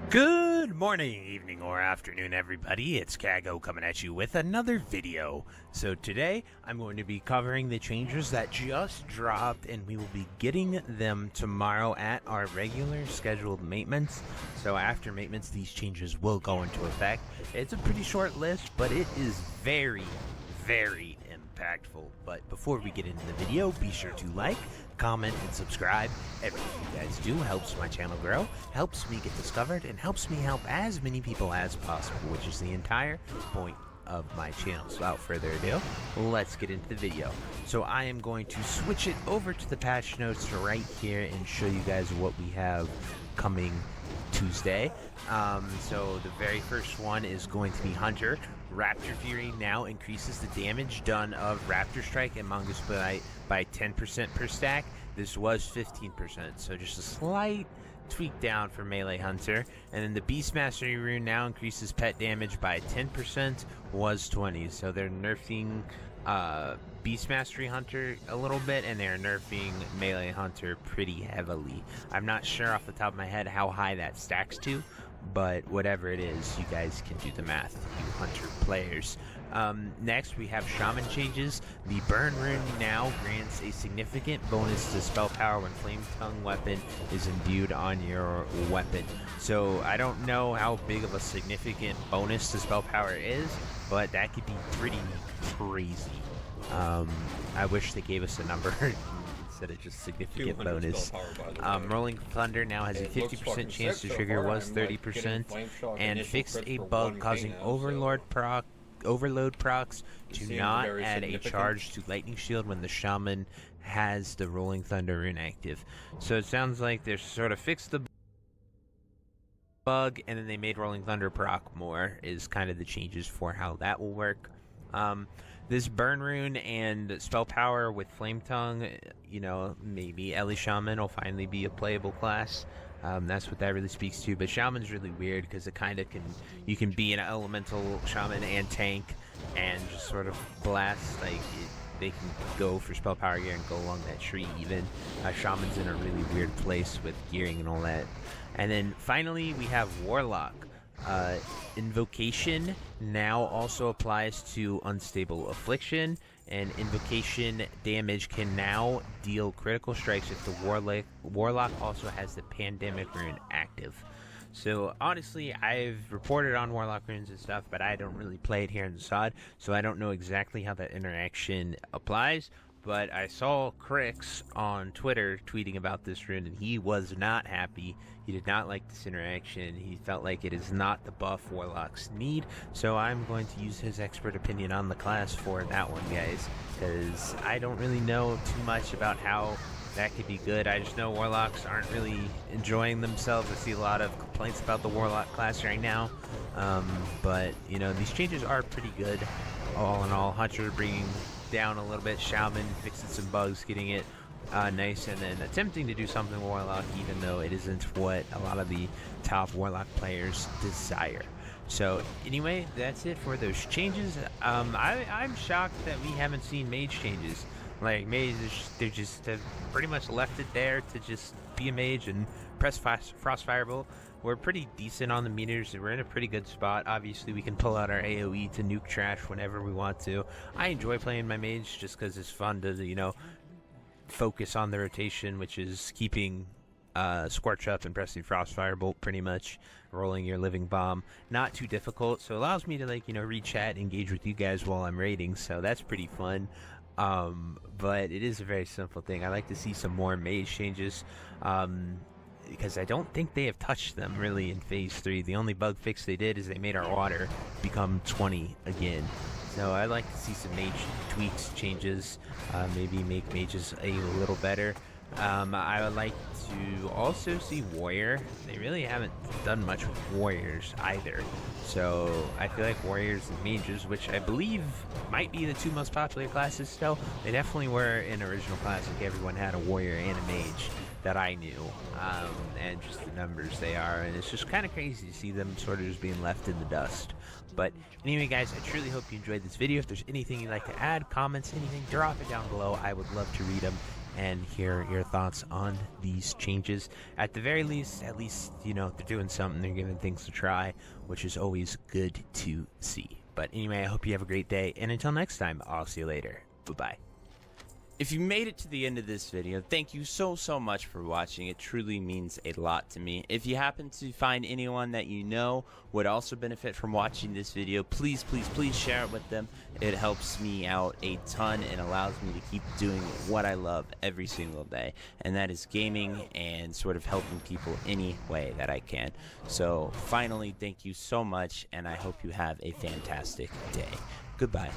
Good morning, evening, or afternoon, everybody. It's Kago coming at you with another video. So today, I'm going to be covering the changes that just dropped, and we will be getting them tomorrow at our regular scheduled maintenance. So after maintenance, these changes will go into effect. It's a pretty short list, but it is very impactful. But before we get into the video, be sure to like, comment, and subscribe. Everything you guys do helps my channel grow, helps me get discovered, and helps me help as many people as possible, which is the entire point of my channel. So without further ado, let's get into the video. So I am going to switch it over to the patch notes right here and show you guys what we have coming Tuesday. So the very first one is going to be Hunter. Raptor Fury now increases the damage done of Raptor Strike and Mongoose Bite by 10% per stack. This was 15%, so just a slight tweak down for Melee Hunter. And then the Beast Mastery rune now increases pet damage by 10%, was 20. So they're nerfing Beast Mastery Hunter a little bit, and they're nerfing Melee Hunter pretty heavily. I'm not sure off the top of my head how high that stacks to, but whatever it is, you guys can do the math, you Hunter players. Next, we have Shaman changes. The Burn Rune now grants a significant bonus to spell power when Flametongue weapon is imbued on your weapon. So I don't know how big of a significant bonus to spell power is, but that could be pretty crazy. I wish they gave us a number instead of just significant bonus. Rolling Thunder now has a 50% chance to trigger, was 30%, and fixed a bug causing Overload procs to not add a charge to Lightning Shield when the Shaman has the Rolling Thunder rune active. So it sounds like they're sort of fixed the bug, and then they made Rolling Thunder proc more, is kind of the changes for how that will work. This Burn Rune and Spell Power with Flametongue, you know, maybe Ellie Shaman will finally be a playable class. That's what that really speaks to. But Shaman's really weird because it kind of you can be an Elemental Shaman and tank and just sort of blast. Like, they can go for Spell Power gear and go along that tree even. Shaman's in a really weird place with gearing and all that. And then finally, we have Warlock. Invocation now also applies to Unstable Affliction, and Invocation damage can now deal critical strikes if the Warlock also has the Pandemic rune active. So honestly, I've reported on Warlock runes and stuff, but I don't really play it here in the SoD, so I don't know exactly how that interaction applies. But I saw Crix on Twitter tweeting about this rune, and he was not happy. He did not like this interaction. He felt like it is not the buff Warlocks need. So I'm going to use his expert opinion on the class for that one, guys, because I don't really know too much about how that could be good. I just know Warlocks aren't really enjoying themselves. I see a lot of complaints about the Warlock class right now. But, you know, these changes are pretty good. All in all, Hunter bringing down a little bit, Shaman fixing some bugs, getting it nice, and then attempting to do something with Warlock, even though it isn't what a lot of the top Warlock players desire. So anyway, that's it for those changes. I'm shocked that we haven't seen mage changes. Like, mage, they just have pretty much left it there to just be a mage and press Frost Firebolt. We're pretty decent on the meters, and we're in a pretty good spot. Obviously, we can pull out our AoE to nuke trash whenever we want to. I enjoy playing my mage just because it's fun to, you know, focus on the rotation, which is keeping Scorch up and pressing Frost Firebolt pretty much, rolling your Living Bomb. Not too difficult, so it allows me to, like, you know, read chat, engage with you guys while I'm raiding, so that's pretty fun. But it is a very simple thing. I like to see some more mage changes. Because I don't think they have touched them really in Phase 3. The only bug fix they did is they made our water become 20 again. So I'd like to see some mage tweaks, changes, maybe make mages a little better. I would like to also see Warrior. They really haven't done much with Warriors either. So I feel like Warriors and Mages, which I believe might be the two most popular classes still, they definitely were in original Classic. Everyone had a Warrior and a Mage that I knew, and just the numbers they are, and it's just kind of crazy to see them sort of just being left in the dust. But anyway, guys, I truly hope you enjoyed this video. If there's anything you'd like to add, comments, anything, drop it down below. I would love to read them and hear your thoughts on these changes. At the very least, you know, they're doing something, they're giving things to try, which is always good to see. But anyway, I hope you have a great day, and until next time, I'll see you later. Bye-bye. If you made it to the end of this video, thank you so much for watching. It truly means a lot to me. If you happen to find anyone that you know would also benefit from watching this video, please share it with them. It helps me out a ton and allows me to keep doing what I love every single day, and that is gaming and sort of helping people any way that I can. So finally, thank you so much, and I hope you have a fantastic day. Goodbye.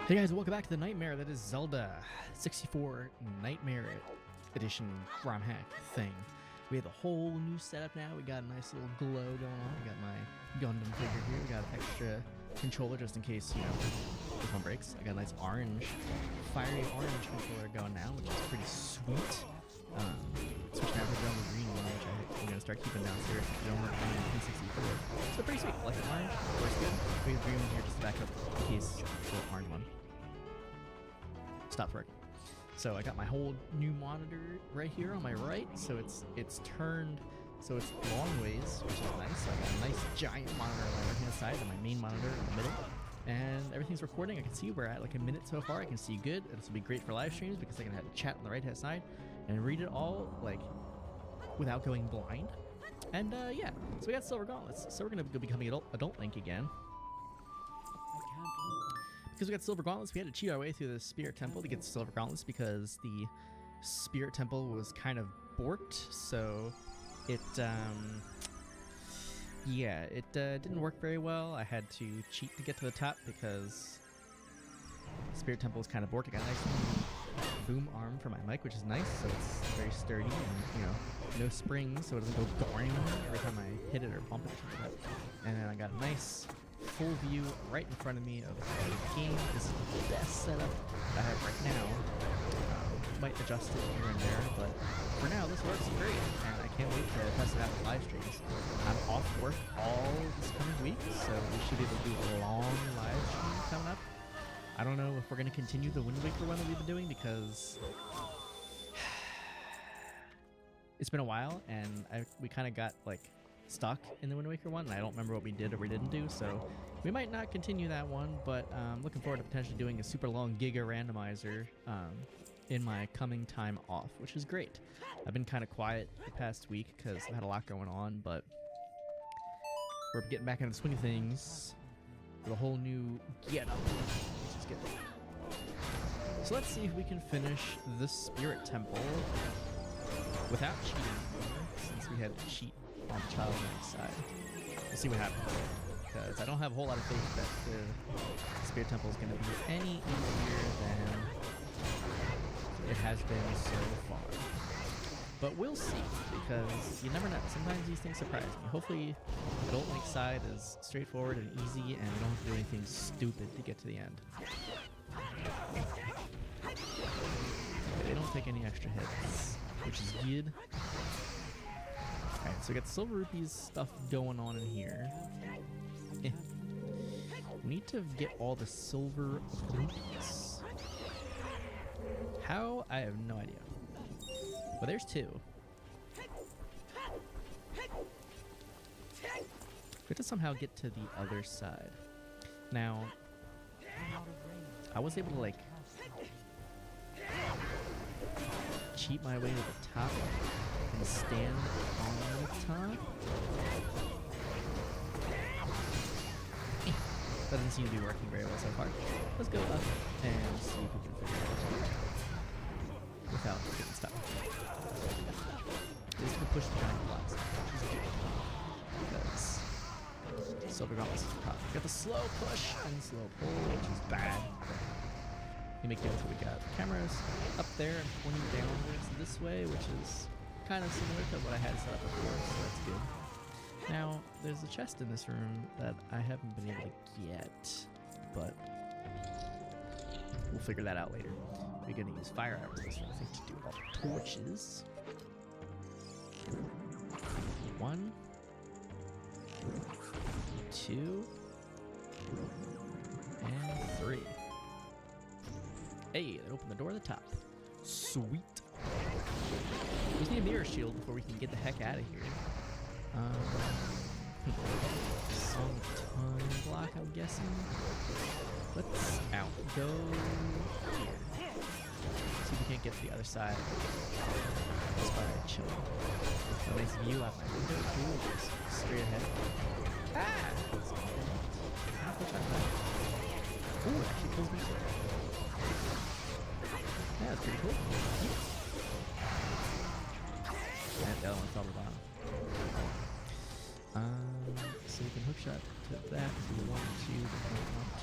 Hey guys, welcome back to the Nightmare. That is Zelda 64 Nightmare Edition ROM hack thing. We have a whole new setup now. We got a nice little glow going on. We got my Gundam figure here. We got an extra controller just in case, you know, this one breaks. I got a nice orange, fiery orange controller going now, which is pretty sweet. Switching out to the green one, which I'm going to start keeping downstairs if you don't work on the 64. So pretty sweet. Like the orange, works good. We have the green one here just to back up in case the orange one stops working. So I got my whole new monitor right here on my right, so it's turned so it's long ways, which is nice. So I got a nice giant monitor on my right hand side and my main monitor in the middle, and everything's recording. I can see we're at like a minute so far. I can see good. This will be great for live streams because I can have a chat on the right hand side and read it all like without going blind. And yeah, so we got Silver Gauntlets, so we're gonna be becoming Adult Link again. Because we got Silver Gauntlets, we had to cheat our way through the Spirit Temple to get the Silver Gauntlets because the Spirit Temple was kind of borked, so it, yeah, it didn't work very well. I had to cheat to get to the top because the Spirit Temple was kind of borked. I got a nice boom arm for my mic, which is nice, so it's very sturdy and, you know, no springs, so it doesn't go boring every time I hit it or bump it or something like that. And then I got a nice full view right in front of me of the game. This is the best setup I have right now. Might adjust it here and there, but for now this works great, and I can't wait to test it out with live streams. I'm off work all this coming week, so we should be able to do a long live stream coming up. I don't know if we're going to continue the Wind Waker one that we've been doing because it's been a while, and we kind of got like stuck in the Wind Waker one, and I don't remember what we did or we didn't do, so we might not continue that one, but looking forward to potentially doing a super long Giga randomizer in my coming time off, which is great. I've been kind of quiet the past week because I've had a lot going on, but we're getting back into the swing of things with a whole new get-up, which is good. So let's see if we can finish the Spirit Temple without cheating, since we had to cheat on the Childlike side. We'll see what happens, because I don't have a whole lot of faith that the Spirit Temple is going to be any easier than it has been so far. But we'll see, because you never know. Sometimes these things surprise me. Hopefully, the Adult Link side is straightforward and easy, and we don't have to do anything stupid to get to the end. They don't take any extra hits, which is good. Alright, so we got the silver rupees stuff going on in here. Eh. We need to get all the silver rupees. How? I have no idea. Well, there's 2. We have to somehow get to the other side. Now, I was able to like cheat my way to the top and stand on the top. That doesn't seem to be working very well so far. Let's go up and see if we can figure it out without getting stuck. At least we can push the giant blocks, which is good. Because silver gauntlets is the top. We got the slow push and slow pull, which is bad. We make do with what we got. The camera's up there and pointing downwards this way, which is kind of similar to what I had set up before, so that's good. Now, there's a chest in this room that I haven't been able to get, but we'll figure that out later. We're going to use fire arrows in this room, I think, to do all the torches. 1, 2, and 3. Hey, that opened the door at the top. Sweet. We just need a mirror shield before we can get the heck out of here. Some tongue block, I'm guessing. Let's out. Go here. See if we can't get to the other side. Just by chilling. A nice view out my window, too. Just straight ahead. Ah! Ooh, it actually pulls me through. Yeah, that's pretty cool. And the other one's on the bottom. So we can hookshot to that if we want to, but we don't want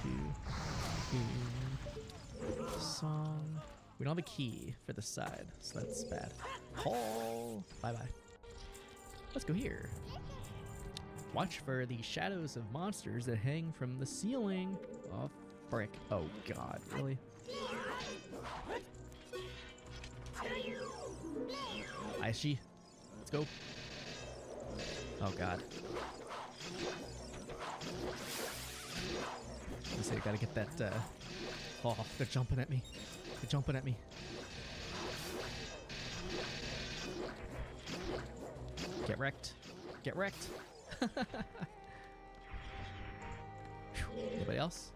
to. Song. We don't have a key for the side, so that's bad. Hall. Bye bye. Let's go here. Watch for the shadows of monsters that hang from the ceiling. Oh, frick. Oh, God. Really? I see. Let's go. Oh, God. I say I gotta get that. Oh, they're jumping at me. They're jumping at me. Get wrecked. Get wrecked. Anybody else?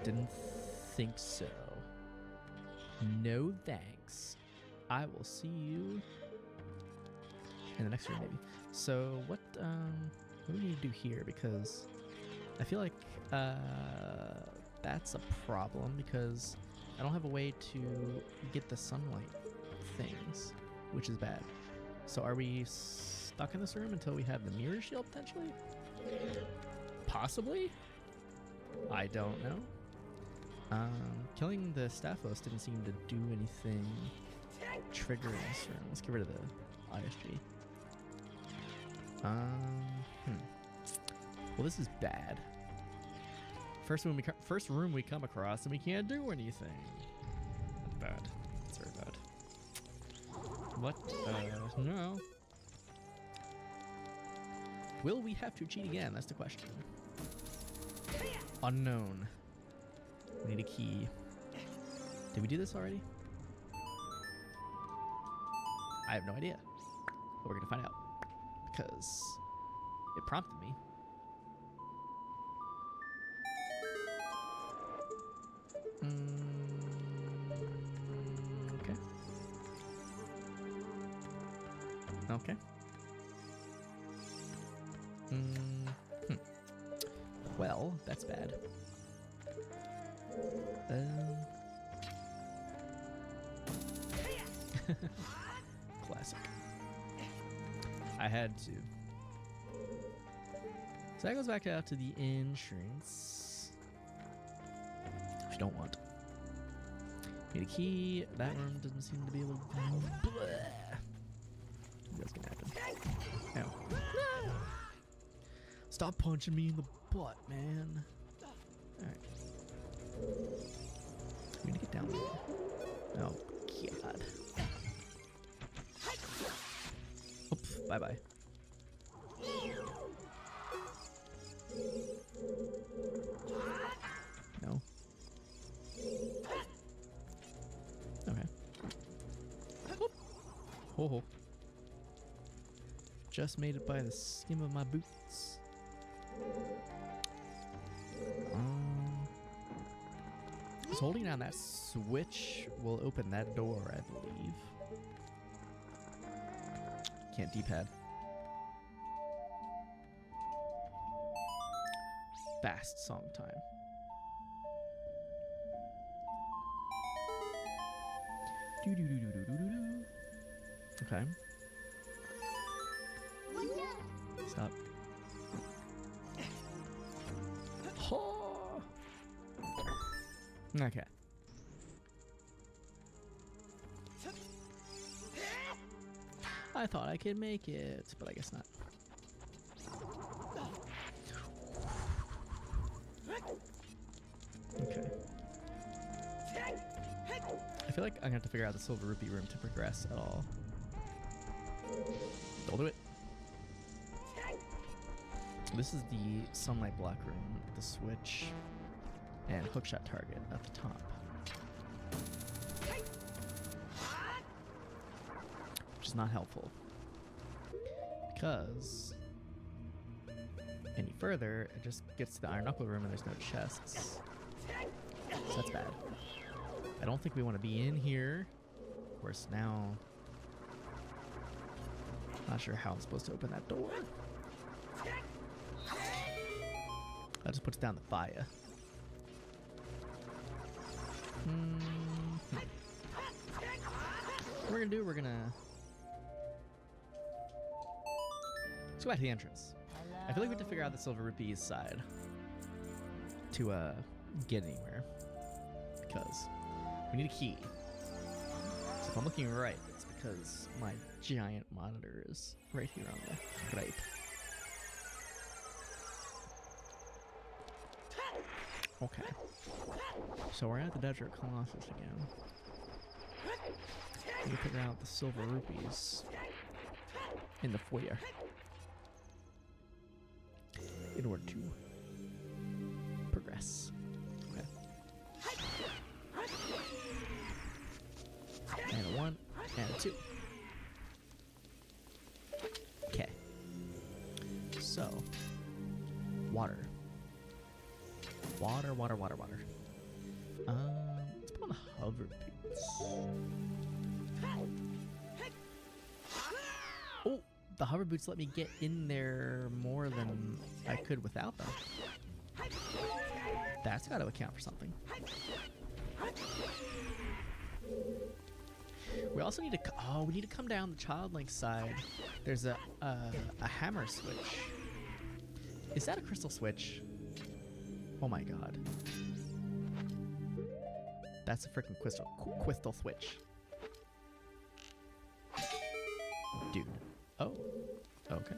Didn't think so. No thanks. I will see you in the next room, maybe. So what do we need to do here? Because I feel like that's a problem because I don't have a way to get the sunlight things, which is bad. So are we stuck in this room until we have the mirror shield potentially? Possibly? I don't know. Killing the Staphos didn't seem to do anything triggering this room. Let's get rid of the ISG. Well, this is bad. First room we come across and we can't do anything. That's bad. That's very bad. What? No. Will we have to cheat again? That's the question. Unknown. We need a key. Did we do this already? I have no idea. But we're gonna find out. Because it prompted me. Okay. Okay. Well, that's bad. Classic. I had to. So that goes back out to the entrance. Which you don't want. Need a key. That room doesn't seem to be able to. That's gonna happen. Ow. No! Stop punching me in the butt, man. Alright. We need to get down there. God. Oops, bye-bye. No. Okay. Oop. Oh. Just made it by the skin of my boots. So holding down that switch will open that door, I believe. Can't D-pad. Fast song time. Do-do-do-do-do-do-do. Okay. Stop. Oh. Okay. I thought I could make it, but I guess not. Okay. I feel like I'm gonna have to figure out the silver rupee room to progress at all. Don't do it. This is the sunlight block room, the switch, and hookshot target at the top. Which is not helpful. Because any further, it just gets to the iron knuckle room and there's no chests. So that's bad. I don't think we want to be in here. Of course, now not sure how I'm supposed to open that door. That just puts down the fire. What we're gonna do, we're gonna let's go back to the entrance. I feel like we have to figure out the silver rupees side to get anywhere, because we need a key. So if I'm looking right, it's because my giant monitor is right here on the right. Okay. So we're at the Desert Colossus again. We need to figure out the silver rupees in the foyer in order to progress. Okay. And a 1, and a 2. Okay. So, water. Water. Let's put on the hover boots. Oh, the hover boots let me get in there more than I could without them. That's got to account for something. We also need to. Oh, we need to come down the Child Link side. There's a hammer switch. Is that a crystal switch? Oh my god. That's a freaking crystal switch. Dude. Oh. Okay.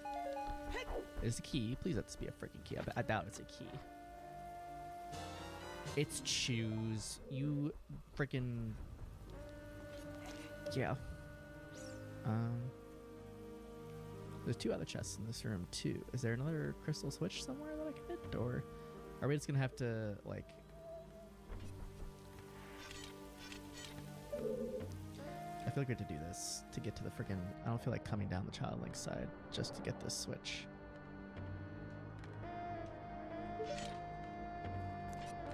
It's a key. Please let this be a freaking key. I doubt it's a key. It's choose. You freaking. Yeah. There's 2 other chests in this room too. Is there another crystal switch somewhere that I can hit? Or are we just gonna have to, like... I feel like we have to do this to get to the freaking... I don't feel like coming down the Child Link side just to get this switch.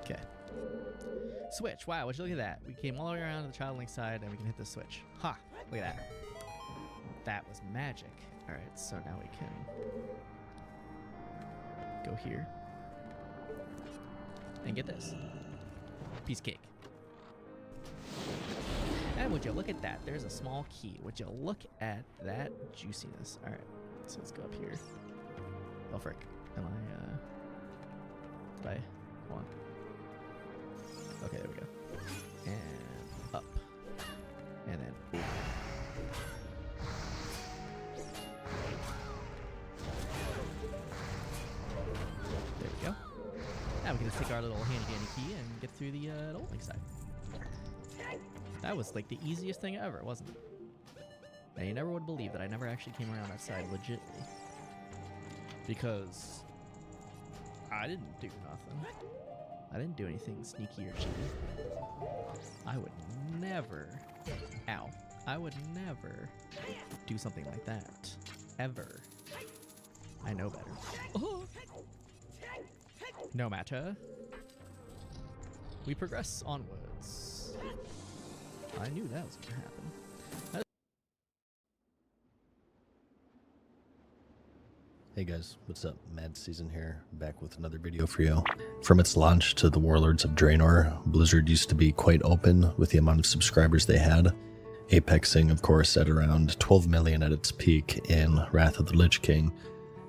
Okay. Switch. Wow, would you look at that? We came all the way around to the Child Link side and we can hit the switch. Ha! Look at that. That was magic. Alright, so now we can go here and get this. Piece of cake. And would you look at that? There's a small key. Would you look at that juiciness? Alright, so let's go up here. Oh, frick. Am I, did I? Hold on. Okay, there we go. And up. And then boom. There we go. Now we can just take our little handy dandy key and get through the old link side. That was like the easiest thing ever, wasn't it? And you never would believe that I never actually came around that side legitly. Because I didn't do nothing. I didn't do anything sneaky or cheaty. I would never, ow, I would never do something like that. Ever. I know better. Oh. No matter. We progress onwards. I knew that was going to happen. Hey guys, what's up? Mad Season here, back with another video for you. From its launch to the Warlords of Draenor, Blizzard used to be quite open with the amount of subscribers they had, apexing of course at around 12 million at its peak in Wrath of the Lich King,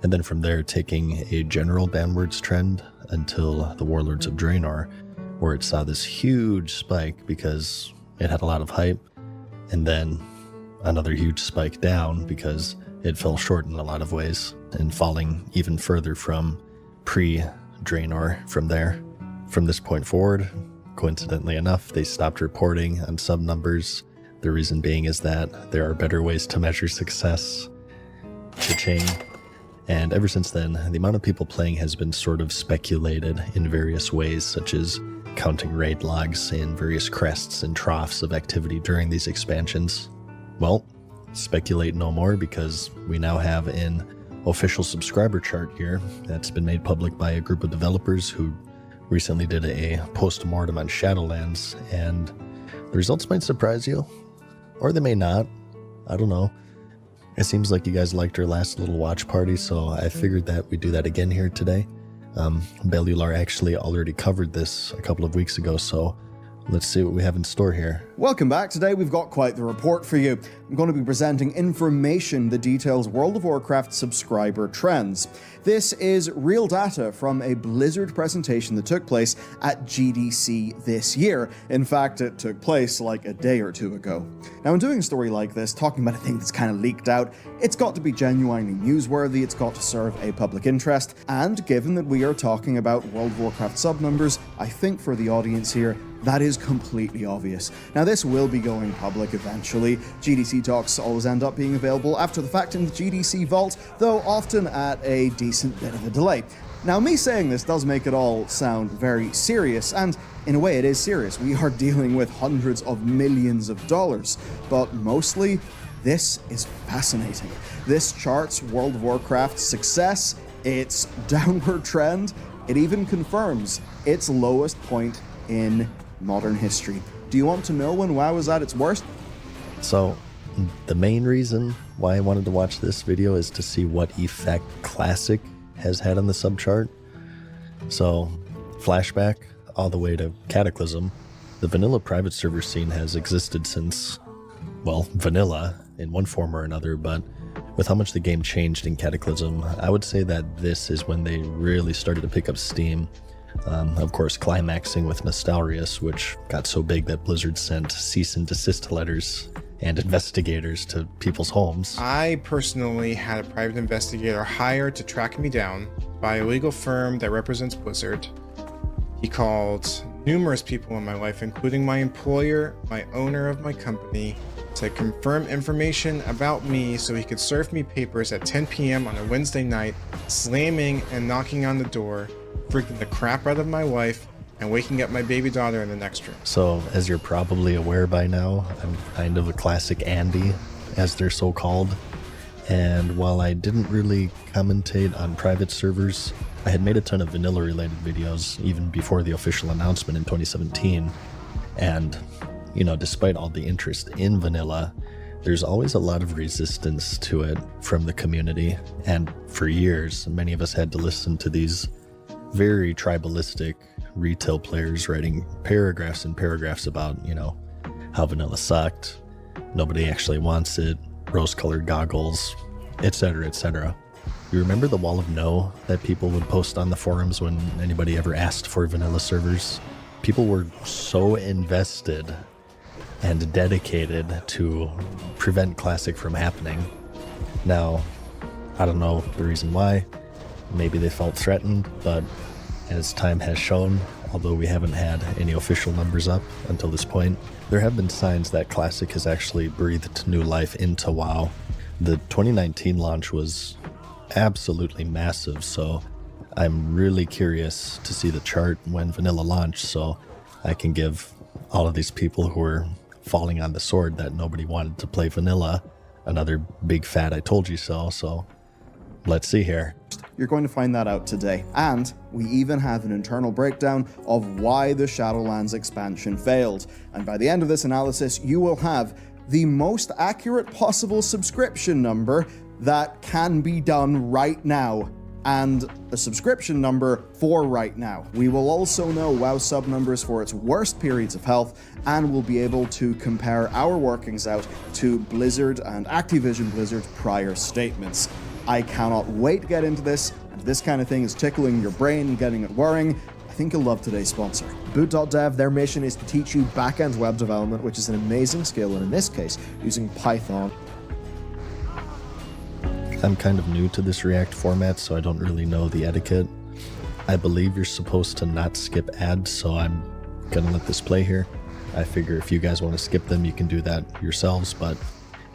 and then from there taking a general downwards trend until the Warlords of Draenor, where it saw this huge spike because it had a lot of hype, and then another huge spike down because it fell short in a lot of ways, and falling even further from pre-Draenor from there. From this point forward, coincidentally enough, they stopped reporting on sub numbers. The reason being is that there are better ways to measure success. Cha-ching. And ever since then, the amount of people playing has been sort of speculated in various ways, such as counting raid logs and various crests and troughs of activity during these expansions. Well, speculate no more, because we now have an official subscriber chart here that's been made public by a group of developers who recently did a post-mortem on Shadowlands, and the results might surprise you, or they may not. I don't know. It seems like you guys liked our last little watch party, so I figured that we'd do that again here today. Bellular actually already covered this a couple of weeks ago, so let's see what we have in store here. Welcome back. Today we've got quite the report for you. I'm going to be presenting information that details World of Warcraft subscriber trends. This is real data from a Blizzard presentation that took place at GDC this year. In fact, it took place like a day or two ago. Now, in doing a story like this, talking about a thing that's kind of leaked out, it's got to be genuinely newsworthy, it's got to serve a public interest, and given that we are talking about World of Warcraft sub numbers, I think for the audience here, that is completely obvious. Now, this will be going public eventually. GDC talks always end up being available after the fact in the GDC vault, though often at a decent bit of a delay. Now, me saying this does make it all sound very serious, and in a way it is serious. We are dealing with hundreds of millions of dollars, but mostly, this is fascinating. This charts World of Warcraft's success, its downward trend. It even confirms its lowest point in modern history. Do you want to know when WoW was at its worst? So, the main reason why I wanted to watch this video is to see what effect Classic has had on the subchart. So, flashback all the way to Cataclysm. The vanilla private server scene has existed since, well, vanilla in one form or another, but with how much the game changed in Cataclysm, I would say that this is when they really started to pick up steam. Of course, climaxing with Nostalrius, which got so big that Blizzard sent cease and desist letters and investigators to people's homes. I personally had a private investigator hired to track me down by a legal firm that represents Blizzard. He called numerous people in my life, including my employer, my owner of my company, to confirm information about me so he could serve me papers at 10 p.m. on a Wednesday night, slamming and knocking on the door, freaking the crap out of my wife, and waking up my baby daughter in the next room. So, as you're probably aware by now, I'm kind of a classic Andy, as they're so called. And while I didn't really commentate on private servers, I had made a ton of vanilla-related videos even before the official announcement in 2017. And, you know, despite all the interest in vanilla, there's always a lot of resistance to it from the community. And for years, many of us had to listen to these very tribalistic retail players writing paragraphs and paragraphs about, you know, how vanilla sucked, nobody actually wants it, rose-colored goggles, etc., etc. You remember the wall of no that people would post on the forums when anybody ever asked for vanilla servers? People were so invested and dedicated to prevent Classic from happening. Now, I don't know the reason why. Maybe they felt threatened, but as time has shown, although we haven't had any official numbers up until this point. There have been signs that Classic has actually breathed new life into WoW. The 2019 launch was absolutely massive, so I'm really curious to see the chart when Vanilla launched, so I can give all of these people who are falling on the sword that nobody wanted to play Vanilla another big fat I told you so, so let's see here. You're going to find that out today. And we even have an internal breakdown of why the Shadowlands expansion failed. And by the end of this analysis, you will have the most accurate possible subscription number that can be done right now, and a subscription number for right now. We will also know WoW sub numbers for its worst periods of health, and we'll be able to compare our workings out to Blizzard and Activision Blizzard's prior statements. I cannot wait to get into this, and if this kind of thing is tickling your brain and getting it whirring, I think you'll love today's sponsor. Boot.dev, their mission is to teach you back-end web development, which is an amazing skill, and in this case, using Python. I'm kind of new to this React format, so I don't really know the etiquette. I believe you're supposed to not skip ads, so I'm gonna let this play here. I figure if you guys want to skip them, you can do that yourselves, but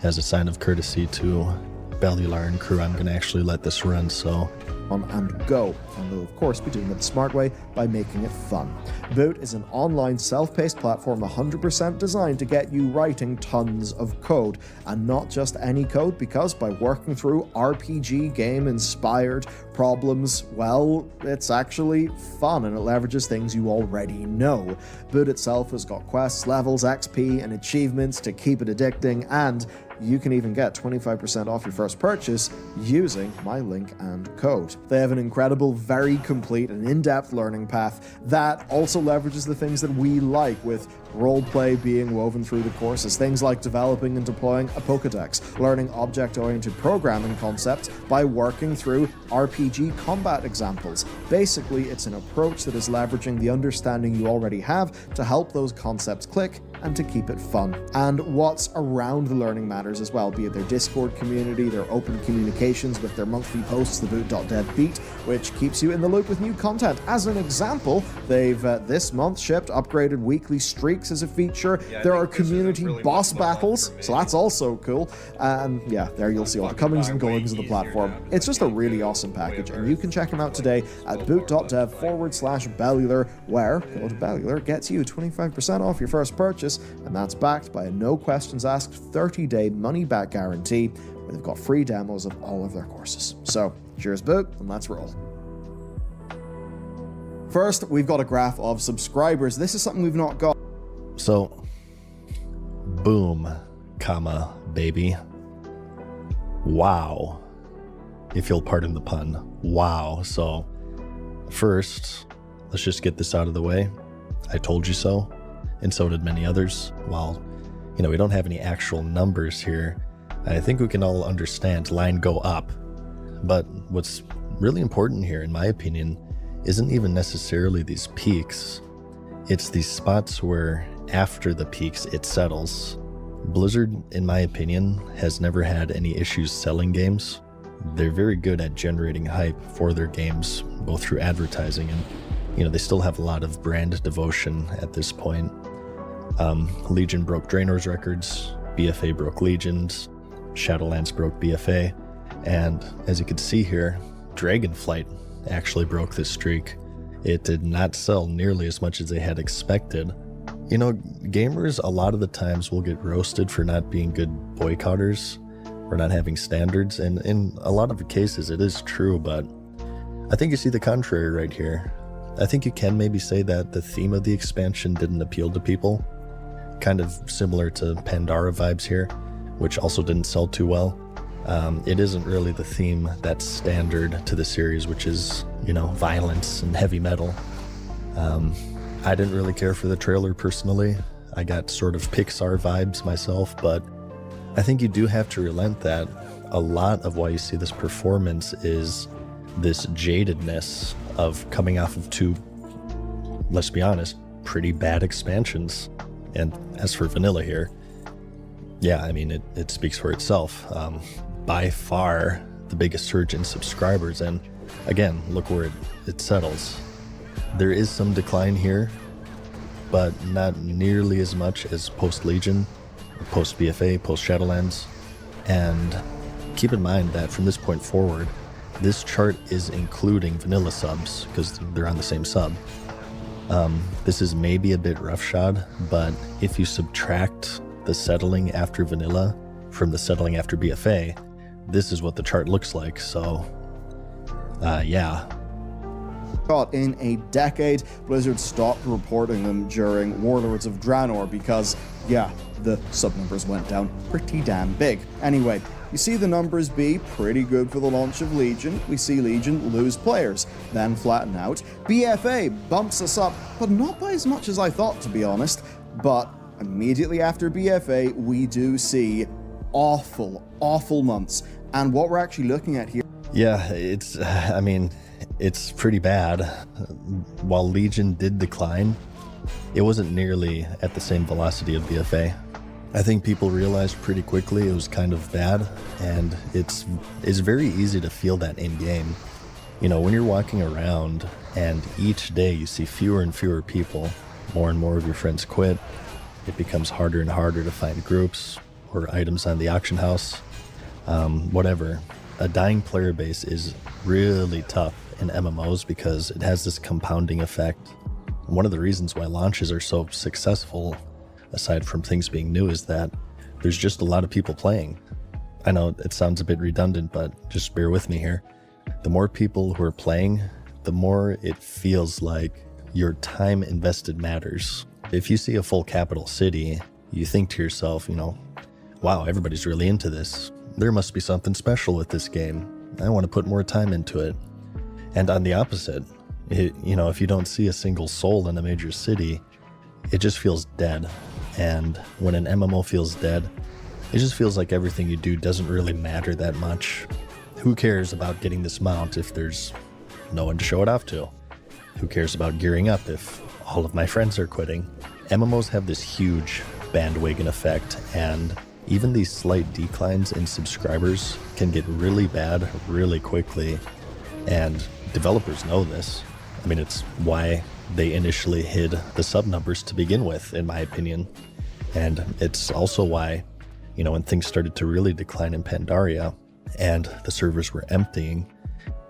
as a sign of courtesy to Bellular and crew, I'm gonna actually let this run, so And go, and we'll of course be doing it the smart way by making it fun. Boot is an online self-paced platform 100% designed to get you writing tons of code, and not just any code, because by working through RPG game inspired problems, well, it's actually fun and it leverages things you already know. Boot itself has got quests, levels, XP, and achievements to keep it addicting, and you can even get 25% off your first purchase using my link and code. They have an incredible, very complete and in-depth learning path that also leverages the things that we like, with roleplay being woven through the courses, things like developing and deploying a Pokedex, learning object-oriented programming concepts by working through RPG combat examples. Basically, it's an approach that is leveraging the understanding you already have to help those concepts click and to keep it fun. And what's around the learning matters as well, be it their Discord community, their open communications with their monthly posts, the boot.dev beat, which keeps you in the loop with new content. As an example, they've this month shipped upgraded weekly streaks as a feature. There are community boss battles, so that's also cool. And yeah, there you'll see all the comings and goings of the platform. It's just a really awesome package, and you can check them out today at boot.dev/Bellular, where code Bellular gets you 25% off your first purchase, and that's backed by a no questions asked 30-day money-back guarantee, where they've got free demos of all of their courses. So, cheers Boot, and let's roll. First, we've got a graph of subscribers. This is something we've not got. So, boom, comma, baby. Wow. If you'll pardon the pun. Wow. So, first, let's just get this out of the way. I told you so, and so did many others. While, we don't have any actual numbers here, I think we can all understand line go up. But what's really important here, in my opinion, isn't even necessarily these peaks. It's these spots where after the peaks it settles. Blizzard, in my opinion, has never had any issues selling games. They're very good at generating hype for their games, both through advertising and, they still have a lot of brand devotion at this point. Legion broke Draenor's records, BFA broke Legion's, Shadowlands broke BFA, and as you can see here, Dragonflight actually broke this streak. It did not sell nearly as much as they had expected. Gamers a lot of the times will get roasted for not being good boycotters or not having standards, and in a lot of the cases it is true, but I think you see the contrary right here. I think you can maybe say that the theme of the expansion didn't appeal to people. Kind of similar to Pandora vibes here, which also didn't sell too well. It isn't really the theme that's standard to the series, which is, violence and heavy metal. I didn't really care for the trailer personally. I got sort of Pixar vibes myself, but I think you do have to relent that a lot of why you see this performance is this jadedness of coming off of two, let's be honest, pretty bad expansions. And as for Vanilla here, yeah, it speaks for itself. By far the biggest surge in subscribers, and again, look where it settles. There is some decline here, but not nearly as much as post-Legion, post-BFA, post-Shadowlands. And keep in mind that from this point forward, this chart is including vanilla subs, because they're on the same sub. This is maybe a bit roughshod, but if you subtract the settling after vanilla from the settling after BFA, this is what the chart looks like, so yeah. In a decade, Blizzard stopped reporting them during Warlords of Draenor because, yeah, the sub-numbers went down pretty damn big. Anyway, you see the numbers be pretty good for the launch of Legion. We see Legion lose players, then flatten out. BFA bumps us up, but not by as much as I thought, to be honest. But immediately after BFA, we do see awful, awful months. And what we're actually looking at here... Yeah, it's pretty bad. While Legion did decline, it wasn't nearly at the same velocity of BFA. I think people realized pretty quickly it was kind of bad, and it's very easy to feel that in-game. You know, when you're walking around and each day you see fewer and fewer people, more and more of your friends quit, it becomes harder and harder to find groups or items on the auction house, whatever. A dying player base is really tough in MMOs because it has this compounding effect. One of the reasons why launches are so successful, aside from things being new, is that there's just a lot of people playing. I know it sounds a bit redundant, but just bear with me here. The more people who are playing, the more it feels like your time invested matters. If you see a full capital city, you think to yourself, you know, wow, everybody's really into this. There must be something special with this game. I want to put more time into it. And on the opposite, you know, if you don't see a single soul in a major city, it just feels dead. And when an MMO feels dead, it just feels like everything you do doesn't really matter that much. Who cares about getting this mount if there's no one to show it off to? Who cares about gearing up if all of my friends are quitting? MMOs have this huge bandwagon effect, and even these slight declines in subscribers can get really bad really quickly, and developers know this. I mean, it's why they initially hid the sub numbers to begin with, in my opinion. And it's also why, you know, when things started to really decline in Pandaria and the servers were emptying,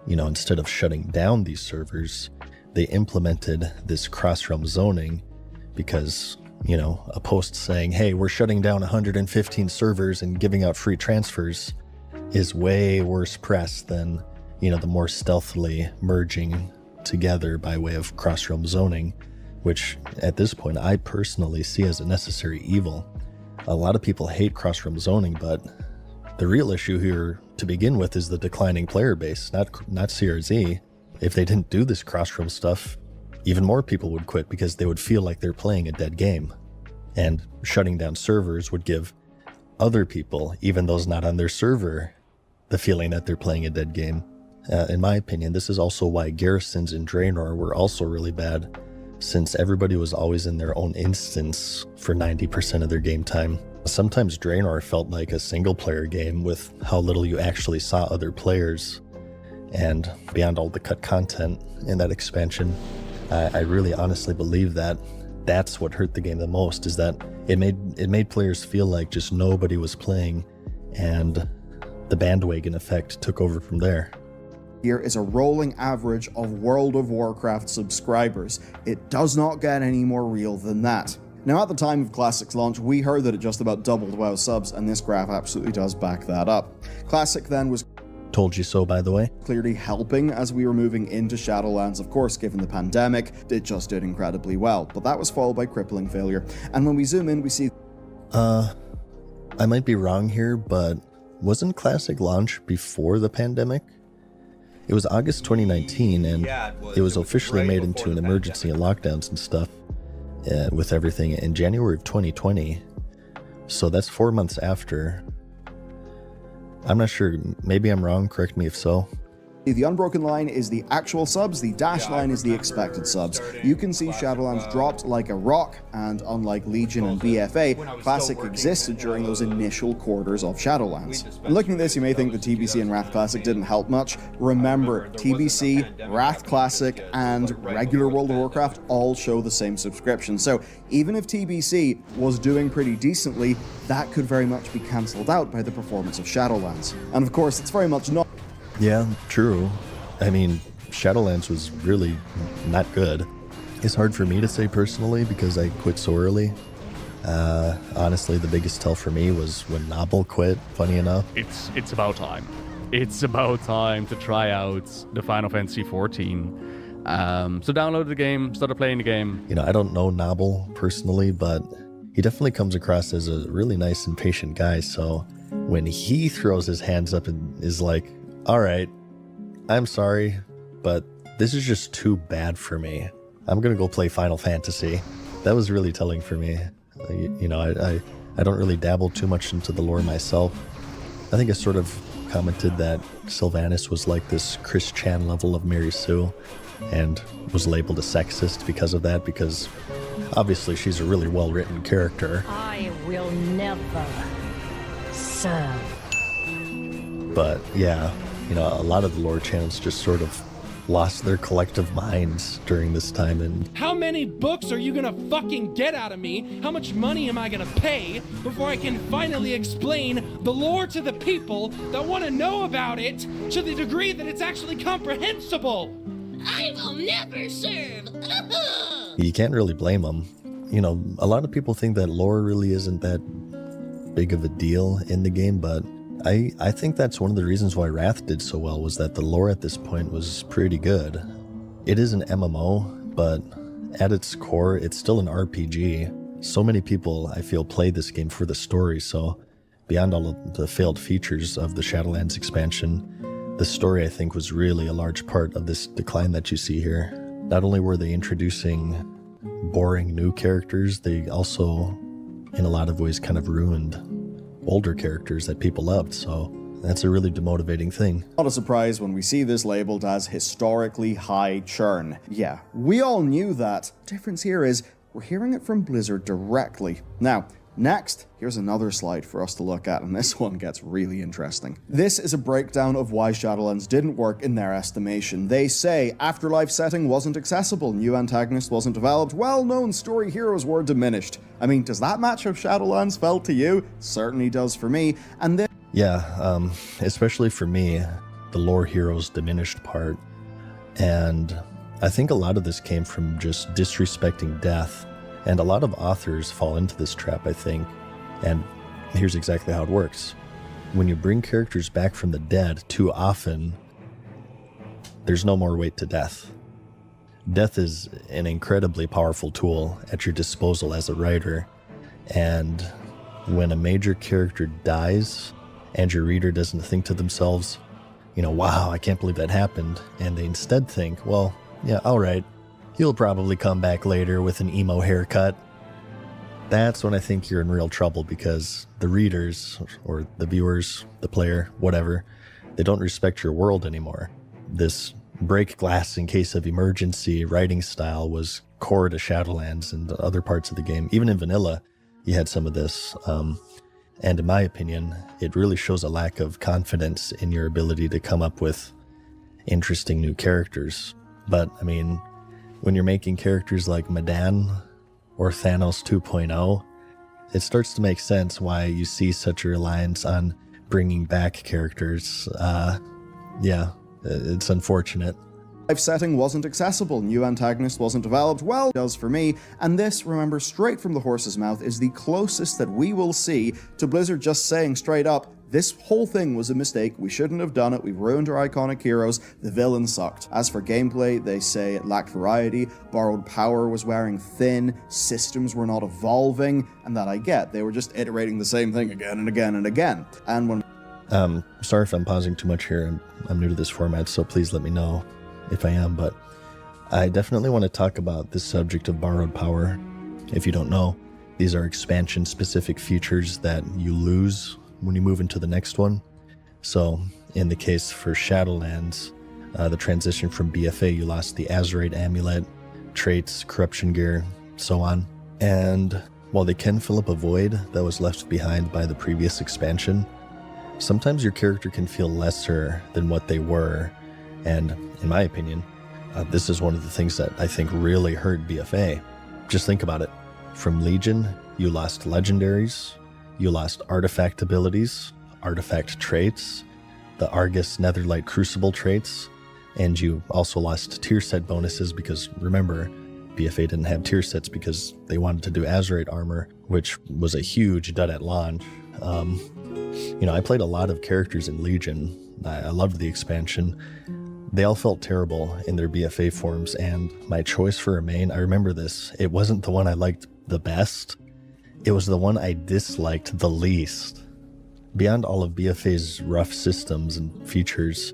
you know, instead of shutting down these servers, they implemented this cross-realm zoning because, you know, a post saying, hey, we're shutting down 115 servers and giving out free transfers is way worse press than, you know, the more stealthily merging together by way of cross-realm zoning, which at this point I personally see as a necessary evil. A lot of people hate cross-realm zoning, but the real issue here to begin with is the declining player base, not CRZ. If they didn't do this cross-realm stuff, even more people would quit because they would feel like they're playing a dead game. And shutting down servers would give other people, even those not on their server, the feeling that they're playing a dead game. In my opinion, this is also why garrisons in Draenor were also really bad, since everybody was always in their own instance for 90% of their game time. Sometimes Draenor felt like a single-player game with how little you actually saw other players. And beyond all the cut content in that expansion, I really honestly believe that that's what hurt the game the most, is that it made players feel like just nobody was playing, and the bandwagon effect took over from there. Here is a rolling average of World of Warcraft subscribers. It does not get any more real than that. Now, at the time of Classic's launch, we heard that it just about doubled WoW subs, and this graph absolutely does back that up. Classic then was Told you so, by the way. Clearly helping as we were moving into Shadowlands, of course, given the pandemic. It just did incredibly well, but that was followed by crippling failure. And when we zoom in, we see... I might be wrong here, but wasn't Classic launch before the pandemic? It was August 2019, and it was officially made into an emergency and lockdowns and stuff with everything in January of 2020. So that's 4 months after. I'm not sure. Maybe I'm wrong. Correct me if so. The unbroken line is the actual subs, the dashed line is the expected subs. You can see Shadowlands dropped like a rock, and unlike Legion and BFA, Classic existed during those initial quarters of Shadowlands. And looking at this, you may think the TBC and Wrath Classic didn't help much. Remember, TBC, Wrath Classic, and regular World of Warcraft all show the same subscription. So even if TBC was doing pretty decently, that could very much be cancelled out by the performance of Shadowlands. And of course, it's very much not. Yeah, true. I mean, Shadowlands was really not good. It's hard for me to say personally because I quit so early. Honestly, the biggest tell for me was when Nobble quit, funny enough. It's about time. It's about time to try out the Final Fantasy 14. So downloaded the game, started playing the game. You know, I don't know Nobble personally, but he definitely comes across as a really nice and patient guy. So when he throws his hands up and is like, all right, I'm sorry, but this is just too bad for me. I'm going to go play Final Fantasy. That was really telling for me. You know, I don't really dabble too much into the lore myself. I think I sort of commented that Sylvanas was like this Chris Chan level of Mary Sue and was labeled a sexist because of that, because obviously she's a really well-written character. I will never serve. But yeah, you know, a lot of the lore channels just sort of lost their collective minds during this time. And how many books are you gonna fucking get out of me? How much money am I gonna pay before I can finally explain the lore to the people that want to know about it to the degree that it's actually comprehensible? I will never serve. You can't really blame them. You know, a lot of people think that lore really isn't that big of a deal in the game, but I think that's one of the reasons why Wrath did so well, was that the lore at this point was pretty good. It is an MMO, but at its core, it's still an RPG. So many people, I feel, play this game for the story, so beyond all of the failed features of the Shadowlands expansion, the story, I think, was really a large part of this decline that you see here. Not only were they introducing boring new characters, they also, in a lot of ways, kind of ruined older characters that people loved, so that's a really demotivating thing. Not a surprise when we see this labeled as historically high churn. Yeah, we all knew that. The difference here is we're hearing it from Blizzard directly. Now, next, here's another slide for us to look at, and this one gets really interesting. This is a breakdown of why Shadowlands didn't work in their estimation. They say afterlife setting wasn't accessible, new antagonist wasn't developed, well-known story heroes were diminished. I mean, does that match how Shadowlands felt to you? Certainly does for me. And then yeah, especially for me, the lore heroes diminished part. And I think a lot of this came from just disrespecting death. And a lot of authors fall into this trap, I think. And here's exactly how it works. When you bring characters back from the dead too often, there's no more weight to death. Death is an incredibly powerful tool at your disposal as a writer. And when a major character dies and your reader doesn't think to themselves, you know, wow, I can't believe that happened. And they instead think, well, yeah, all right, he'll probably come back later with an emo haircut. That's when I think you're in real trouble, because the readers or the viewers, the player, whatever, they don't respect your world anymore. This break glass in case of emergency writing style was core to Shadowlands and other parts of the game. Even in vanilla, you had some of this. And in my opinion, it really shows a lack of confidence in your ability to come up with interesting new characters. But, I mean, when you're making characters like Madan or Thanos 2.0, it starts to make sense why you see such a reliance on bringing back characters. Yeah, it's unfortunate. Life setting wasn't accessible, new antagonist wasn't developed, well, it does for me, and this, remember, straight from the horse's mouth, is the closest that we will see to Blizzard just saying straight up, this whole thing was a mistake, we shouldn't have done it, we've ruined our iconic heroes, the villain sucked. As for gameplay, they say it lacked variety, borrowed power was wearing thin, systems were not evolving, and that I get, they were just iterating the same thing again and again and again. And when... Sorry if I'm pausing too much here, I'm new to this format, so please let me know if I am, but I definitely want to talk about this subject of borrowed power. If you don't know, these are expansion-specific features that you lose when you move into the next one. So, in the case for Shadowlands, the transition from BFA, you lost the Azurite Amulet, traits, corruption gear, so on. And while they can fill up a void that was left behind by the previous expansion, sometimes your character can feel lesser than what they were. And in my opinion, this is one of the things that I think really hurt BFA. Just think about it. From Legion, you lost legendaries, you lost artifact abilities, artifact traits, the Argus Netherlight Crucible traits, and you also lost tier set bonuses because, remember, BFA didn't have tier sets because they wanted to do Azurite armor, which was a huge dud at launch. I played a lot of characters in Legion. I loved the expansion. They all felt terrible in their BFA forms, and my choice for a main, I remember this, it wasn't the one I liked the best. It was the one I disliked the least. Beyond all of BFA's rough systems and features,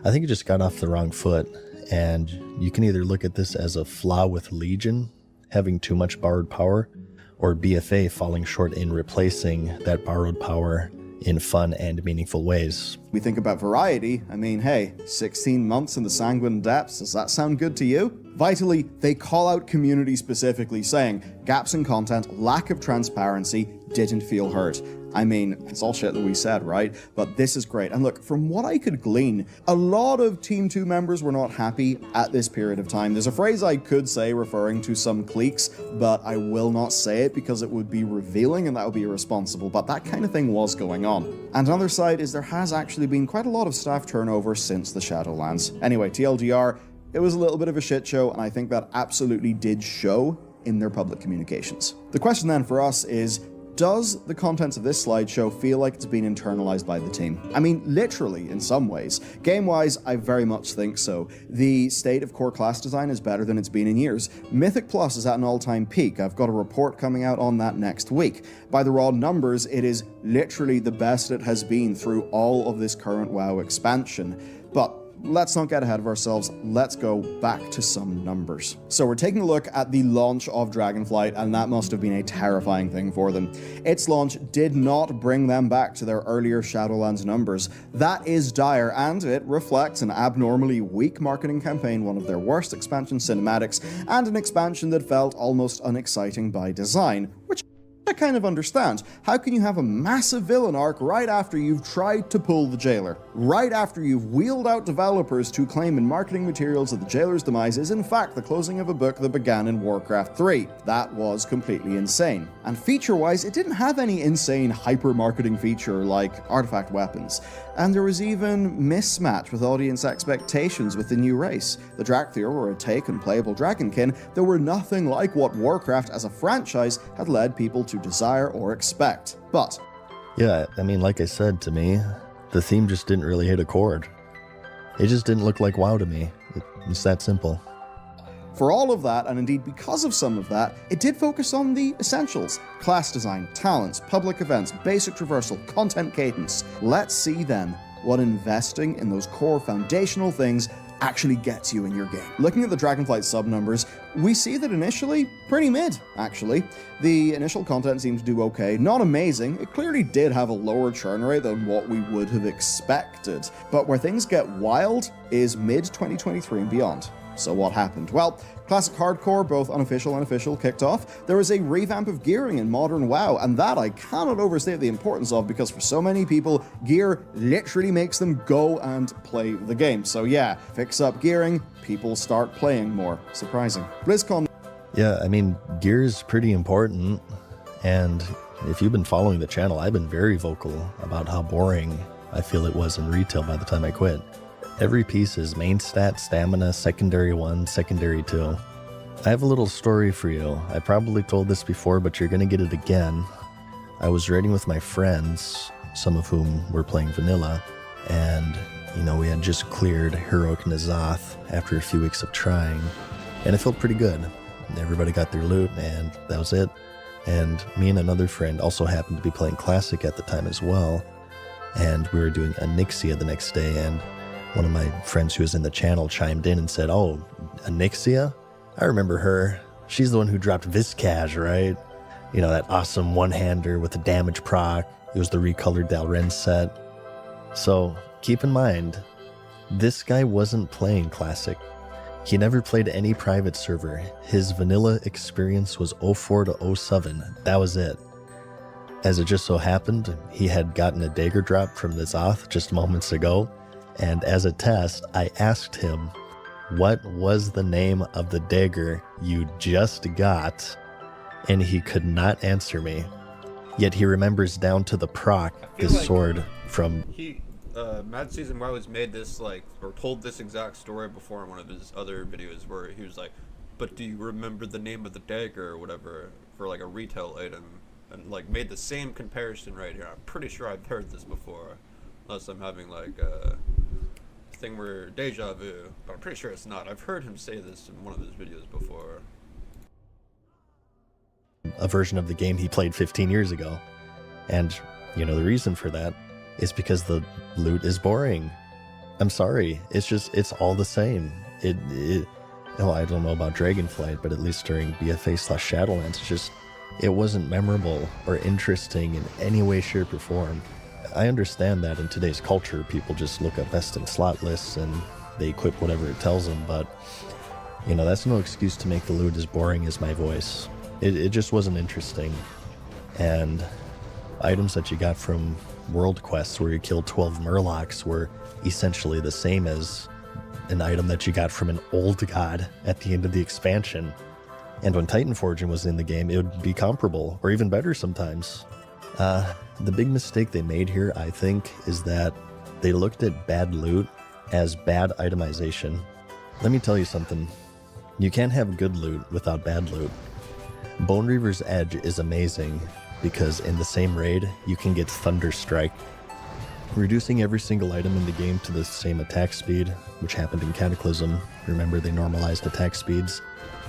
I think it just got off the wrong foot, and you can either look at this as a flaw with Legion, having too much borrowed power, or BFA falling short in replacing that borrowed power in fun and meaningful ways. We think about variety. I mean, hey, 16 months in the Sanguine Depths, does that sound good to you? Vitally, they call out community specifically, saying gaps in content, lack of transparency, didn't feel hurt. I mean, it's all shit that we said, right? But this is great. And look, from what I could glean, a lot of Team 2 members were not happy at this period of time. There's a phrase I could say referring to some cliques, but I will not say it because it would be revealing and that would be irresponsible. But that kind of thing was going on. And another side is there has actually been quite a lot of staff turnover since the Shadowlands. Anyway, TLDR, it was a little bit of a shit show, and I think that absolutely did show in their public communications. The question then for us is, does the contents of this slideshow feel like it's been internalized by the team? I mean, literally, in some ways. Game-wise, I very much think so. The state of core class design is better than it's been in years. Mythic Plus is at an all-time peak. I've got a report coming out on that next week. By the raw numbers, it is literally the best it has been through all of this current WoW expansion. But let's not get ahead of ourselves, let's go back to some numbers. So we're taking a look at the launch of Dragonflight, and that must have been a terrifying thing for them. Its launch did not bring them back to their earlier Shadowlands numbers. That is dire, and it reflects an abnormally weak marketing campaign, one of their worst expansion cinematics, and an expansion that felt almost unexciting by design, which I kind of understand. How can you have a massive villain arc right after you've tried to pull the jailer? Right after you've wheeled out developers to claim in marketing materials that the jailer's demise is in fact the closing of a book that began in Warcraft 3. That was completely insane. And feature-wise, it didn't have any insane hyper-marketing feature like artifact weapons. And there was even mismatch with audience expectations with the new race. The Drakthir were a take and playable dragonkin that were nothing like what Warcraft as a franchise had led people to desire or expect. But yeah, I mean, like I said, to me, the theme just didn't really hit a chord. It just didn't look like WoW to me. It's that simple. for all of that, and indeed because of some of that, it did focus on the essentials: class design, talents, public events, basic traversal, content cadence. Let's see then what investing in those core foundational things actually gets you in your game. Looking at the Dragonflight sub numbers, we see that initially, pretty mid, actually. The initial content seemed to do okay, not amazing. It clearly did have a lower churn rate than what we would have expected. But where things get wild is mid-2023 and beyond. So what happened? Well, Classic Hardcore, both unofficial and official, kicked off. There was a revamp of gearing in Modern WoW, and that I cannot overstate the importance of, because for so many people, gear literally makes them go and play the game. So yeah, fix up gearing, people start playing more. Surprising. BlizzCon. Yeah, I mean, gear is pretty important, and if you've been following the channel, I've been very vocal about how boring I feel it was in retail by the time I quit. Every piece is main stat, stamina, secondary 1, secondary 2. I have a little story for you. I probably told this before, but you're gonna get it again. I was raiding with my friends, some of whom were playing vanilla, and, you know, we had just cleared Heroic Nazoth after a few weeks of trying, and it felt pretty good. Everybody got their loot, and that was it. And me and another friend also happened to be playing Classic at the time as well, and we were doing Onyxia the next day, and one of my friends who was in the channel chimed in and said, "Oh, Onyxia? I remember her. She's the one who dropped Vizcaj, right? You know, that awesome one-hander with the damage proc. It was the recolored Dalren set." So keep in mind, This guy wasn't playing Classic. He never played any private server. His vanilla experience was 04 to 07. That was it. As it just so happened, he had gotten a dagger drop from the Zoth just moments ago, and as a test, I asked him, what was the name of the dagger you just got? And he could not answer me. Yet he remembers down to the proc this sword from... Mad Season Riley's made this, like, or told this exact story before in one of his other videos where he was like, but do you remember the name of the dagger or whatever for, like, a retail item? And, like, made the same comparison right here. I'm pretty sure I've heard this before. Unless I'm having, like, a thing where deja vu. But I'm pretty sure it's not. I've heard him say this in one of his videos before. A version of the game he played 15 years ago. And, you know, the reason for that is because the loot is boring. I'm sorry. It's all the same. Oh, I don't know about Dragonflight, but at least during BFA/Shadowlands, it wasn't memorable or interesting in any way, shape, or form. I understand that in today's culture, people just look at best in slot lists and they equip whatever it tells them, but, you know, that's no excuse to make the loot as boring as my voice. It just wasn't interesting. And items that you got from world quests where you killed 12 Murlocs were essentially the same as an item that you got from an old god at the end of the expansion. And when Titan Forging was in the game, it would be comparable, or even better sometimes. The big mistake they made here, I think, is that they looked at bad loot as bad itemization. Let me tell you something. You can't have good loot without bad loot. Bone Reaver's Edge is amazing, because in the same raid, you can get Thunder Strike. Reducing every single item in the game to the same attack speed, which happened in Cataclysm. Remember, they normalized attack speeds.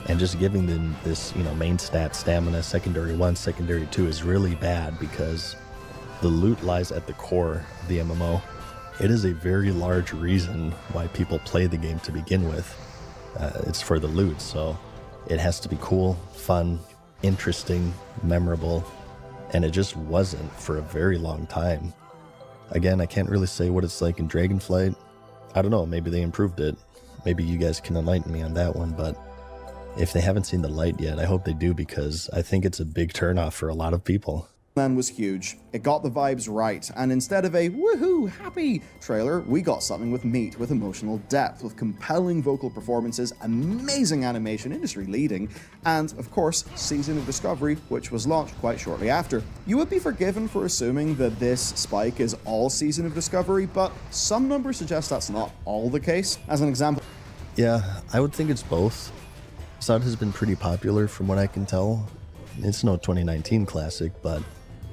And just giving them this, you know, main stat, stamina, secondary 1, secondary 2 is really bad because the loot lies at the core of the MMO. It is a very large reason why people play the game to begin with. It's for the loot, so it has to be cool, fun, interesting, memorable, and it just wasn't for a very long time. Again, I can't really say what it's like in Dragonflight. I don't know, maybe they improved it. Maybe you guys can enlighten me on that one, but if they haven't seen the light yet, I hope they do, because I think it's a big turnoff for a lot of people. Man was huge. It got the vibes right, and instead of a woohoo happy trailer, we got something with meat, with emotional depth, with compelling vocal performances, amazing animation, industry leading, and of course Season of Discovery, which was launched quite shortly after. You would be forgiven for assuming that this spike is all Season of Discovery, but some numbers suggest that's not all the case. As an example, yeah, I would think it's both. SoD has been pretty popular from what I can tell. It's no 2019 classic, but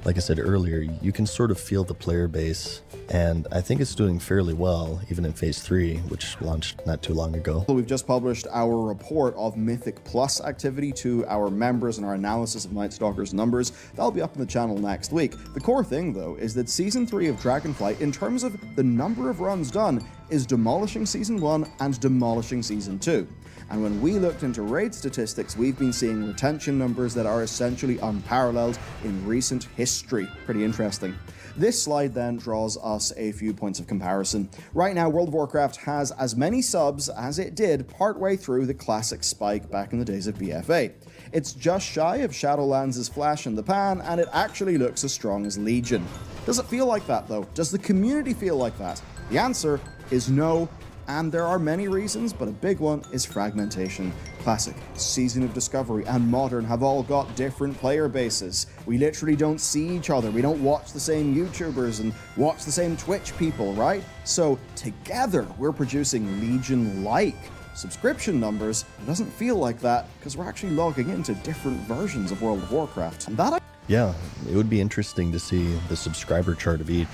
like I said earlier, you can sort of feel the player base, and I think it's doing fairly well, even in Phase 3, which launched not too long ago. We've just published our report of Mythic Plus activity to our members and our analysis of Night Stalker's numbers. That'll be up on the channel next week. The core thing, though, is that Season 3 of Dragonflight, in terms of the number of runs done, is demolishing Season 1 and demolishing Season 2. And when we looked into raid statistics, we've been seeing retention numbers that are essentially unparalleled in recent history. Pretty interesting. This slide then draws us a few points of comparison. Right now, World of Warcraft has as many subs as it did partway through the classic spike back in the days of BFA. It's just shy of Shadowlands' flash in the pan, and it actually looks as strong as Legion. Does it feel like that, though? Does the community feel like that? The answer is no. And there are many reasons, but a big one is fragmentation. Classic, Season of Discovery, and Modern have all got different player bases. We literally don't see each other. We don't watch the same YouTubers and watch the same Twitch people, right? So together, we're producing Legion-like subscription numbers. It doesn't feel like that because we're actually logging into different versions of World of Warcraft. And that Yeah, it would be interesting to see the subscriber chart of each.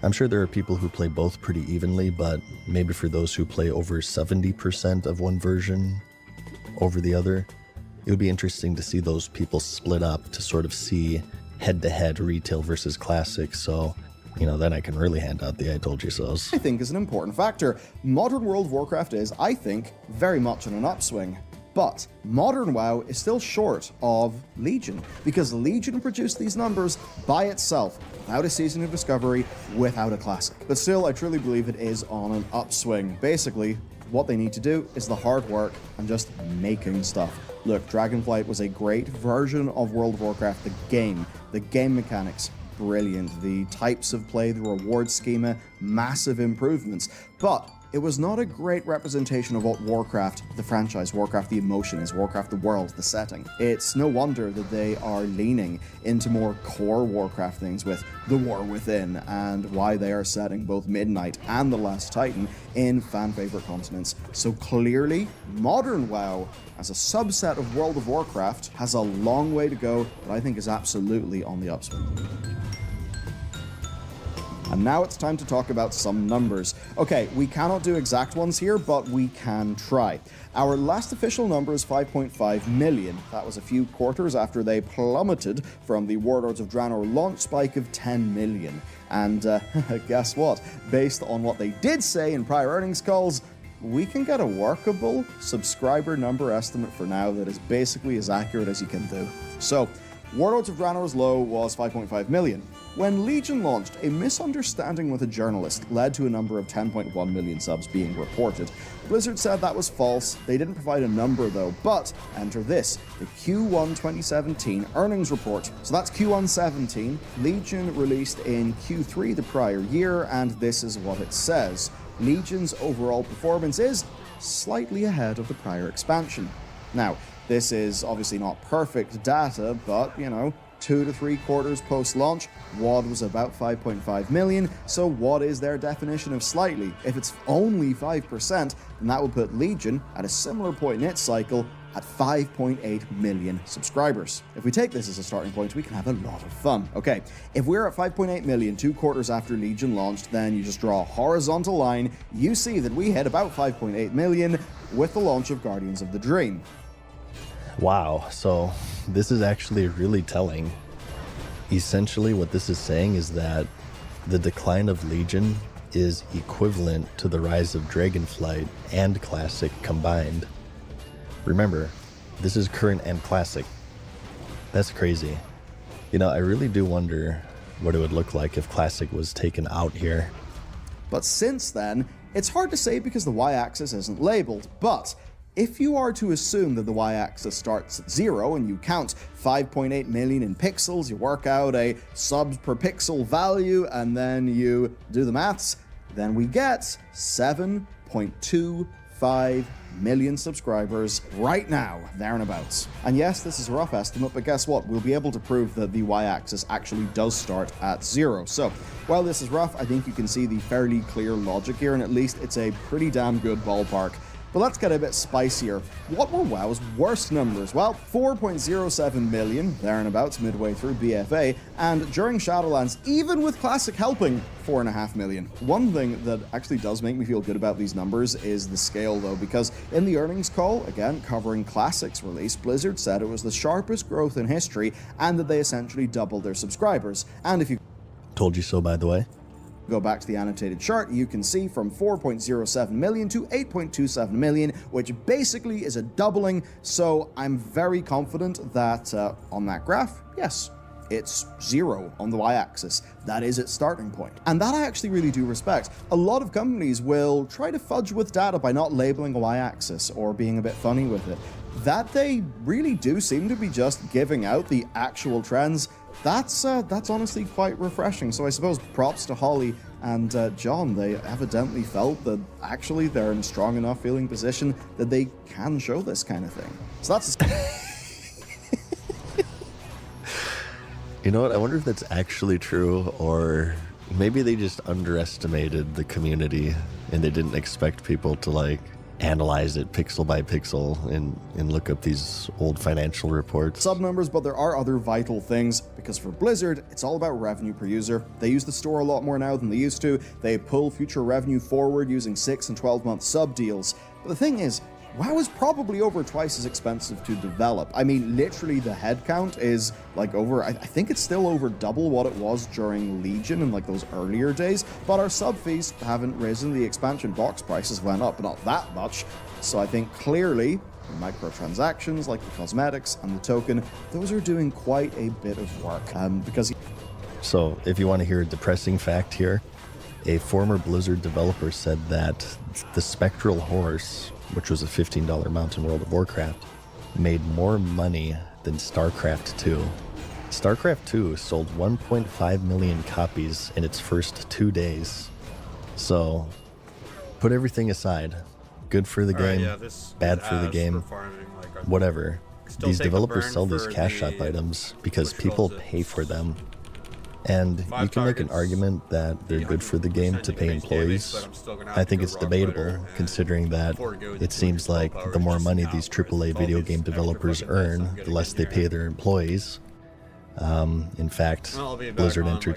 I'm sure there are people who play both pretty evenly, but maybe for those who play over 70% of one version over the other, it would be interesting to see those people split up to sort of see head-to-head retail versus classic, so, you know, then I can really hand out the I told you so's. I think is an important factor. Modern World of Warcraft is, I think, very much on an upswing. But modern WoW is still short of Legion, because Legion produced these numbers by itself, without a Season of Discovery, without a Classic. But still, I truly believe it is on an upswing. Basically, what they need to do is the hard work and just making stuff. Look, Dragonflight was a great version of World of Warcraft, the game mechanics, brilliant. The types of play, the reward schema, massive improvements. But it was not a great representation of what Warcraft, the franchise, Warcraft the emotion is, Warcraft the world, the setting. It's no wonder that they are leaning into more core Warcraft things with The War Within, and why they are setting both Midnight and The Last Titan in fan-favorite continents. So clearly, modern WoW, as a subset of World of Warcraft, has a long way to go, but I think is absolutely on the upswing. And now it's time to talk about some numbers. Okay, we cannot do exact ones here, but we can try. Our last official number is 5.5 million. That was a few quarters after they plummeted from the Warlords of Draenor launch spike of 10 million. And guess what? Based on what they did say in prior earnings calls, we can get a workable subscriber number estimate for now that is basically as accurate as you can do. So, Warlords of Draenor's low was 5.5 million. When Legion launched, a misunderstanding with a journalist led to a number of 10.1 million subs being reported. Blizzard said that was false. They didn't provide a number though, but enter this, the Q1 2017 earnings report. So that's Q1 17. Legion released in Q3 the prior year, and this is what it says. Legion's overall performance is slightly ahead of the prior expansion. Now, this is obviously not perfect data, but, 2 to 3 quarters post-launch, WoD was about 5.5 million, so what is their definition of slightly? If it's only 5%, then that would put Legion at a similar point in its cycle at 5.8 million subscribers. If we take this as a starting point, we can have a lot of fun. Okay, if we're at 5.8 million 2 quarters after Legion launched, then you just draw a horizontal line, you see that we hit about 5.8 million with the launch of Guardians of the Dream. Wow, so this is actually really telling. Essentially what this is saying is that the decline of Legion is equivalent to the rise of Dragonflight and Classic combined. Remember, this is current and Classic. That's crazy. I really do wonder what it would look like if Classic was taken out here. But since then, it's hard to say because the y-axis isn't labeled, but if you are to assume that the y-axis starts at 0 and you count 5.8 million in pixels, you work out a subs per pixel value, and then you do the maths, then we get 7.25 million subscribers right now, there and abouts. And yes, this is a rough estimate, but guess what? We'll be able to prove that the y-axis actually does start at 0. So, while this is rough, I think you can see the fairly clear logic here, and at least it's a pretty damn good ballpark. But let's get a bit spicier. What were WoW's worst numbers? Well, 4.07 million, there and abouts, midway through BFA, and during Shadowlands, even with Classic helping, 4.5 million. One thing that actually does make me feel good about these numbers is the scale though, because in the earnings call, again covering Classic's release, Blizzard said it was the sharpest growth in history and that they essentially doubled their subscribers. And if you Told you so, by the way. Go back to the annotated chart, you can see from 4.07 million to 8.27 million, which basically is a doubling, so I'm very confident that on that graph, yes, it's 0 on the y-axis. That is its starting point. And that I actually really do respect. A lot of companies will try to fudge with data by not labeling a y-axis or being a bit funny with it. That they really do seem to be just giving out the actual trends. That's honestly quite refreshing. So I suppose props to Holly and John. They evidently felt that actually they're in a strong enough feeling position that they can show this kind of thing. So that's... You know what? I wonder if that's actually true, or maybe they just underestimated the community and they didn't expect people to analyze it pixel by pixel and look up these old financial reports. Sub numbers, but there are other vital things, because for Blizzard, it's all about revenue per user. They use the store a lot more now than they used to. They pull future revenue forward using 6 and 12 month sub deals. But the thing is, WoW is probably over twice as expensive to develop. I mean, literally the headcount is like over, I think it's still over double what it was during Legion in like those earlier days, but our sub fees haven't risen, the expansion box prices went up, but not that much. So I think clearly the microtransactions like the cosmetics and the token, those are doing quite a bit of work. So if you want to hear a depressing fact here, a former Blizzard developer said that the Spectral Horse, which was a $15 mount in World of Warcraft, made more money than StarCraft 2. StarCraft 2 sold 1.5 million copies in its first 2 days. So, put everything aside. Good for the game, bad for the game, whatever. These developers sell these cash shop items because people pay for them. And you can make an argument that they're good for the game to pay employees. I think it's debatable, considering that it seems like the more money these AAA video game developers earn, the less they pay their employees. In fact, Blizzard Entertainment